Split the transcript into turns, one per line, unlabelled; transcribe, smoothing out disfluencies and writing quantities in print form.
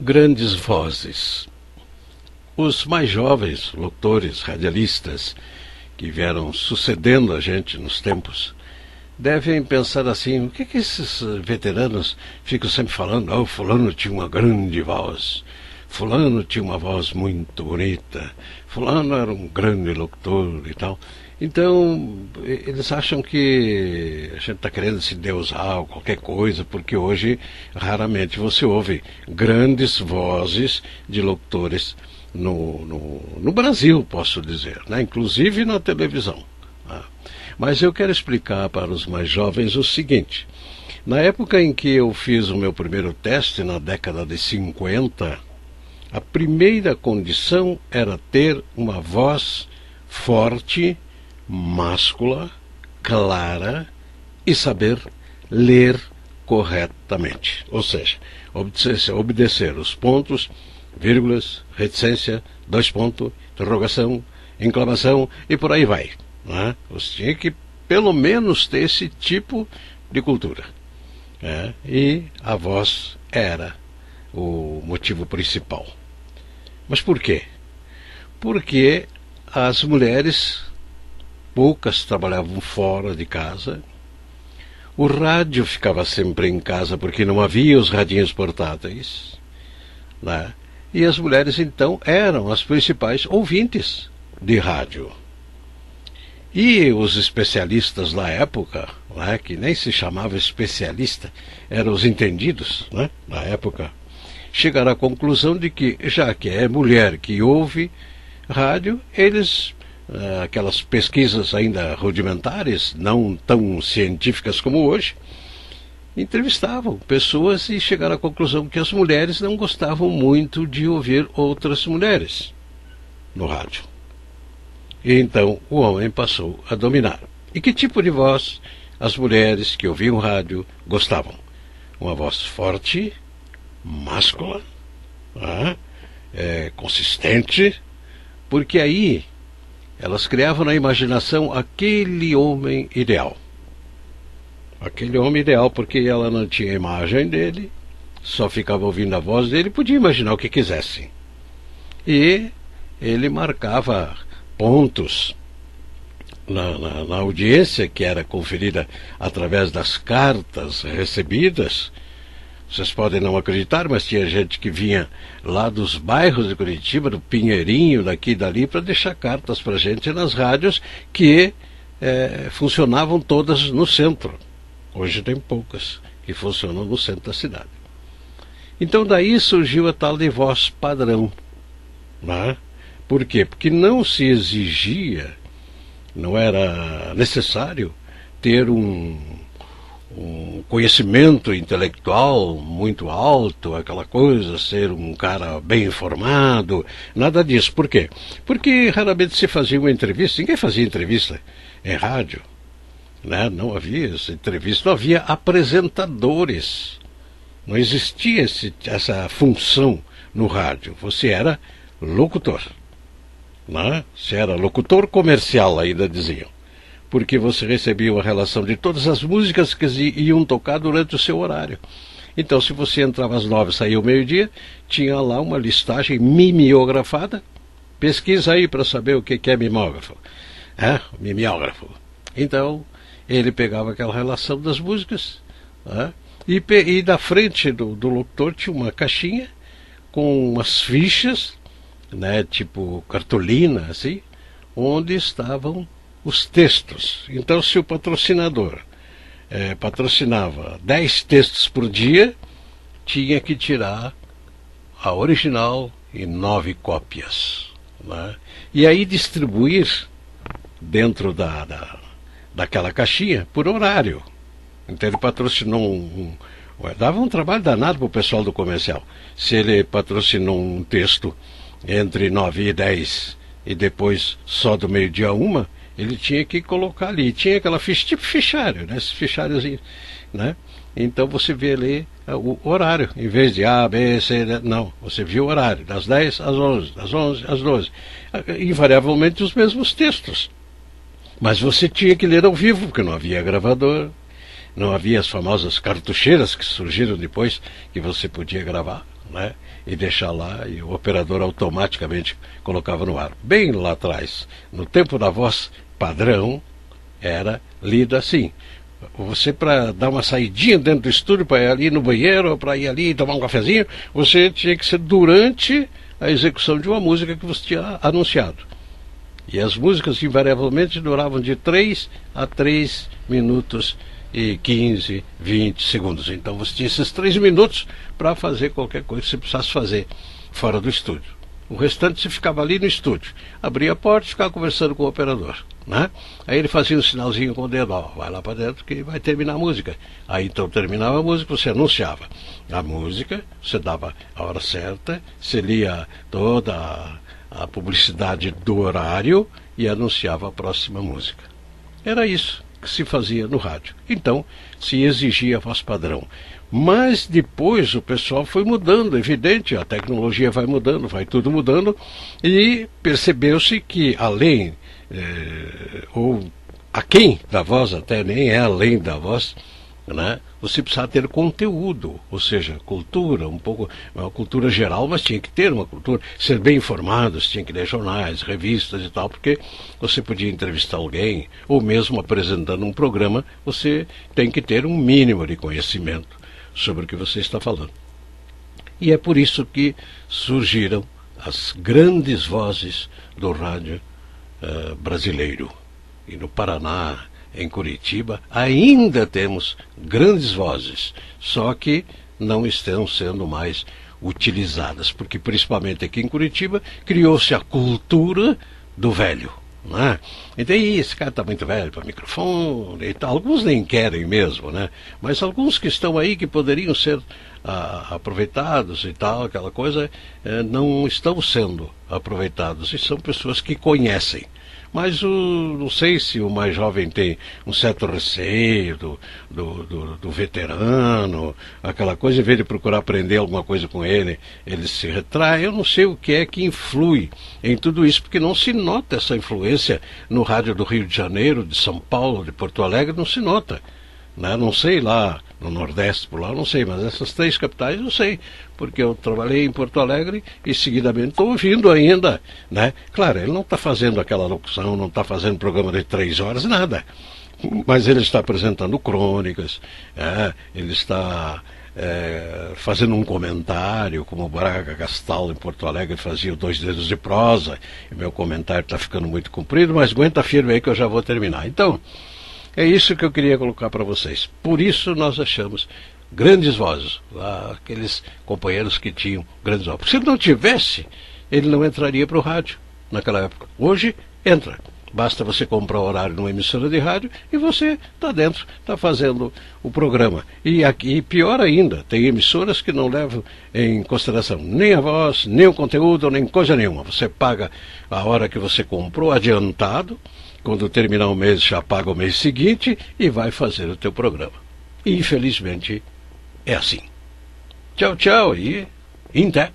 Grandes vozes. Os mais jovens locutores, radialistas, que vieram sucedendo a gente nos tempos, devem pensar assim: o que esses veteranos ficam sempre falando? Oh, fulano tinha uma grande voz, fulano tinha uma voz muito bonita, fulano era um grande locutor e tal. Então, eles acham que a gente está querendo se endeusar ou qualquer coisa, porque hoje raramente você ouve grandes vozes de locutores no Brasil, posso dizer, né? Inclusive na televisão. Né? Mas eu quero explicar para os mais jovens o seguinte: na época em que eu fiz o meu primeiro teste, na década de 50, a primeira condição era ter uma voz forte, máscula, clara e saber ler corretamente. Ou seja, obedecer os pontos, vírgulas, reticência, dois pontos, interrogação, inclamação e por aí vai. Né? Você tinha que pelo menos ter esse tipo de cultura. E a voz era o motivo principal. Mas por quê? Porque as mulheres, poucas trabalhavam fora de casa, o rádio ficava sempre em casa porque não havia os radinhos portáteis, né? E as mulheres então eram as principais ouvintes de rádio. E os especialistas da época, né, que nem se chamava especialista, eram os entendidos, né, na época, chegaram à conclusão de que, já que é mulher que ouve rádio, eles, aquelas pesquisas ainda rudimentares, não tão científicas como hoje, entrevistavam pessoas e chegaram à conclusão que as mulheres não gostavam muito de ouvir outras mulheres no rádio. E então o homem passou a dominar. E que tipo de voz as mulheres que ouviam rádio gostavam? Uma voz forte, máscula, consistente, porque aí elas criavam na imaginação aquele homem ideal. Aquele homem ideal, porque ela não tinha imagem dele, só ficava ouvindo a voz dele, podia imaginar o que quisesse. E ele marcava pontos na audiência, que era conferida através das cartas recebidas. Vocês podem não acreditar, mas tinha gente que vinha lá dos bairros de Curitiba, do Pinheirinho, daqui e dali, para deixar cartas para a gente nas rádios que funcionavam todas no centro. Hoje tem poucas que funcionam no centro da cidade. Então daí surgiu a tal de voz padrão. Né? Por quê? Porque não se exigia, não era necessário ter um conhecimento intelectual muito alto, aquela coisa, ser um cara bem informado, nada disso. Por quê? Porque raramente se fazia uma entrevista, ninguém fazia entrevista em rádio, né? Não havia essa entrevista, não havia apresentadores, não existia essa função no rádio, você era locutor, né? Você era locutor comercial, ainda diziam, porque você recebia a relação de todas as músicas que iam tocar durante o seu horário. Então, se você entrava às 9 e saía ao meio-dia, tinha lá uma listagem mimeografada. Pesquisa aí para saber o que é mimógrafo. Mimeógrafo. Então, ele pegava aquela relação das músicas, e da frente do locutor tinha uma caixinha com umas fichas, né, tipo cartolina, assim, onde estavam os textos. Então, se o patrocinador patrocinava 10 textos por dia, tinha que tirar a original e 9 cópias. Né? E aí distribuir dentro daquela caixinha por horário. Então ele patrocinou dava um trabalho danado para o pessoal do comercial. Se ele patrocinou um texto entre 9 e 10 e depois só do meio-dia a 1, ele tinha que colocar ali. Tinha aquela ficha, tipo fichário, né? Esse ficháriozinho, né? Então você vê ali o horário, em vez de A, B, C, D, não. Você viu o horário, das 10 às 11, das 11 às 12. Invariavelmente os mesmos textos. Mas você tinha que ler ao vivo, porque não havia gravador, não havia as famosas cartucheiras que surgiram depois, que você podia gravar, né? E deixar lá, e o operador automaticamente colocava no ar. Bem lá atrás, no tempo da voz padrão, era lido assim. Você, para dar uma saidinha dentro do estúdio, para ir ali no banheiro, para ir ali tomar um cafezinho, você tinha que ser durante a execução de uma música que você tinha anunciado. E as músicas invariavelmente duravam de 3 a 3 minutos e 15, 20 segundos. Então você tinha esses 3 minutos para fazer qualquer coisa que você precisasse fazer fora do estúdio. O restante você ficava ali no estúdio. Abria a porta e ficava conversando com o operador, né? Aí ele fazia um sinalzinho com o dedo, ó, vai lá para dentro que vai terminar a música. Aí então terminava a música, você anunciava a música, você dava a hora certa, você lia toda a publicidade do horário e anunciava a próxima música. Era isso que se fazia no rádio. Então se exigia a voz padrão. Mas depois o pessoal foi mudando, evidente, a tecnologia vai mudando, vai tudo mudando, e percebeu-se que além, ou aquém da voz, até nem é além da voz, né, você precisava ter conteúdo, ou seja, cultura, um pouco, uma cultura geral, mas tinha que ter uma cultura, ser bem informado, tinha que ler jornais, revistas e tal, porque você podia entrevistar alguém, ou mesmo apresentando um programa, você tem que ter um mínimo de conhecimento sobre o que você está falando. E é por isso que surgiram as grandes vozes do rádio brasileiro. E no Paraná, em Curitiba, ainda temos grandes vozes, só que não estão sendo mais utilizadas, porque principalmente aqui em Curitiba criou-se a cultura do velho. Né? Então, esse cara está muito velho para microfone e tal. Alguns nem querem mesmo, né? Mas alguns que estão aí que poderiam ser aproveitados e tal, aquela coisa, não estão sendo aproveitados, e são pessoas que conhecem. Mas não sei se o mais jovem tem um certo receio do veterano, aquela coisa, em vez de procurar aprender alguma coisa com ele, ele se retrai. Eu não sei o que é que influi em tudo isso, porque não se nota essa influência no rádio do Rio de Janeiro, de São Paulo, de Porto Alegre, não se nota. Né? Não sei lá no Nordeste, por lá, não sei, mas essas 3 capitais eu sei, porque eu trabalhei em Porto Alegre e seguidamente estou ouvindo ainda, né? Claro, ele não está fazendo aquela locução, não está fazendo programa de 3 horas, nada, mas ele está apresentando crônicas, ele está fazendo um comentário, como o Braga Gastal em Porto Alegre fazia o 2 dedos de prosa, e meu comentário está ficando muito comprido, mas aguenta firme aí que eu já vou terminar. Então, é isso que eu queria colocar para vocês. Por isso nós achamos grandes vozes, aqueles companheiros que tinham grandes vozes. Se não tivesse, ele não entraria para o rádio naquela época. Hoje, entra. Basta você comprar horário numa emissora de rádio e você está dentro, está fazendo o programa. E aqui, pior ainda, tem emissoras que não levam em consideração nem a voz, nem o conteúdo, nem coisa nenhuma. Você paga a hora que você comprou adiantado, quando terminar o mês já paga o mês seguinte e vai fazer o teu programa. E infelizmente é assim. Tchau, tchau e até.